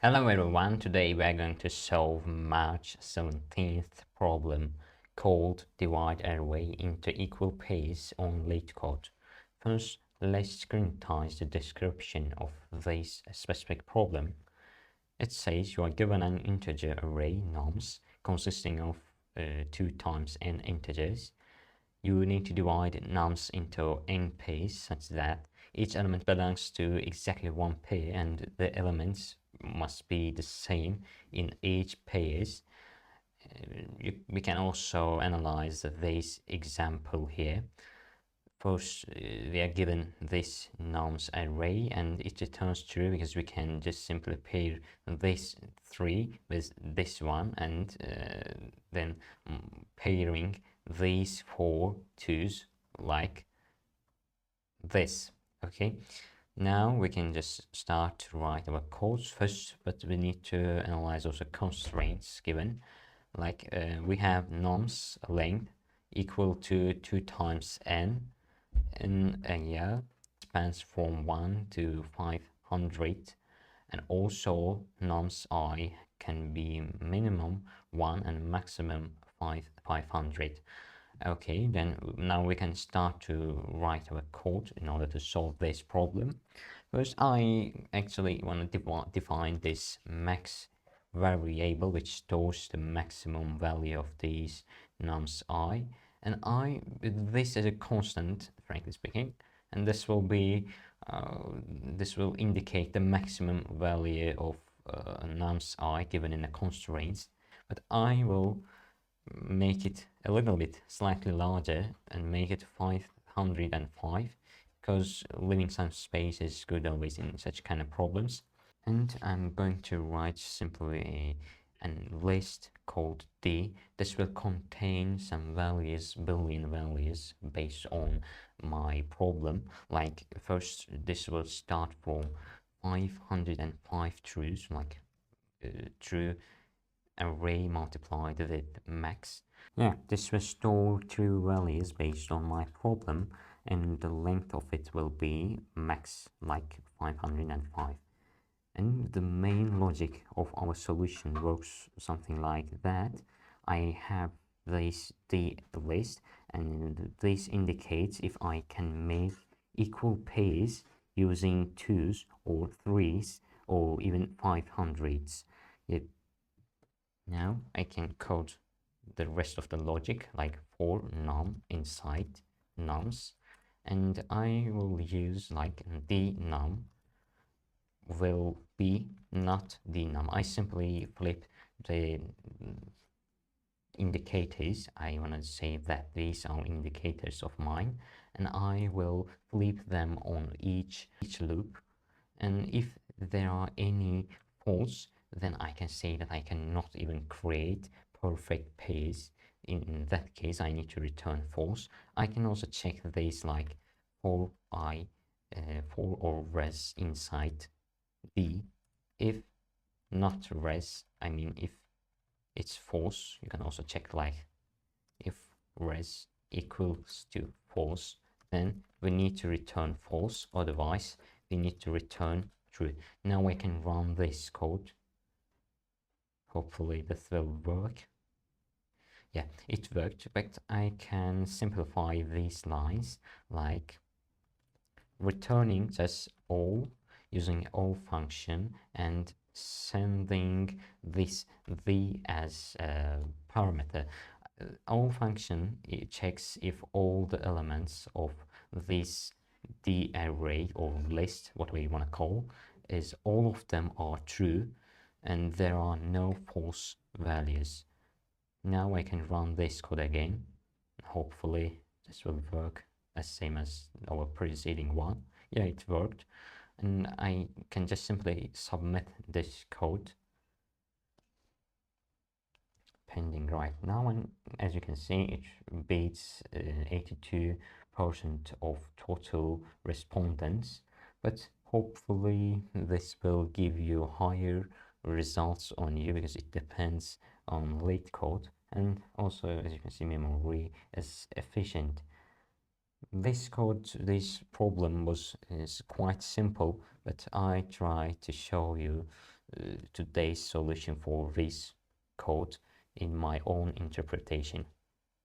Hello everyone, today we are going to solve March 17th problem called divide array into equal pairs on Leetcode. First, let's scrutinize the description of this specific problem. It says you are given an integer array nums consisting of 2 times n integers. You need to divide nums into n pairs such that each element belongs to exactly one pair and the elements must be the same in each pairs. We can also analyze this example here. First, we are given this nums array and it returns true because we can just simply pair this 3 with this one and then pairing these 4 twos like this. Okay, now we can just start to write our codes first, but we need to analyze also constraints given. Like we have nums length equal to 2 times n in a year, spans from 1 to 500, and also nums I can be minimum 1 and maximum 500. Okay, then now we can start to write our code in order to solve this problem. First, I actually want to define this max variable which stores the maximum value of these nums I, and this is a constant, frankly speaking, and this will indicate the maximum value of nums I given in the constraints, but I will make it a little bit slightly larger and make it 505 because leaving some space is good always in such kind of problems. And I'm going to write simply a list called D. This will contain some values, Boolean values based on my problem. Like first, this will start from 505 truths, like true array multiplied with max. Yeah, this will store two values based on my problem, and the length of it will be max, like 505. And the main logic of our solution works something like that. I have this D list, and this indicates if I can make equal pairs using 2s or 3s or even 500s. Now I can code the rest of the logic like for num inside nums, and I will use like the num will be not the num. I simply flip the indicators. I want to say that these are indicators of mine, and I will flip them on each loop, and if there are any false, then I can say that I cannot even create perfect pairs. In that case, I need to return false. I can also check this like for for or res inside D. If not res, I mean if it's false, you can also check like if res equals to false, then we need to return false, otherwise we need to return true. Now I can run this code. Hopefully this will work. Yeah, it worked, but I can simplify these lines like returning just all using all function and sending this v as a parameter. All function, it checks if all the elements of this D array or list, what we want to call, is all of them are true and there are no false values. Now I can run this code again. Hopefully this will work as same as our preceding one. Yeah, it worked, and I can just simply submit this code pending right now, and as you can see it beats 82% of total respondents, but hopefully this will give you higher results on you because it depends on Leetcode, and also as you can see memory is efficient. This problem is quite simple, but I try to show you today's solution for this code in my own interpretation.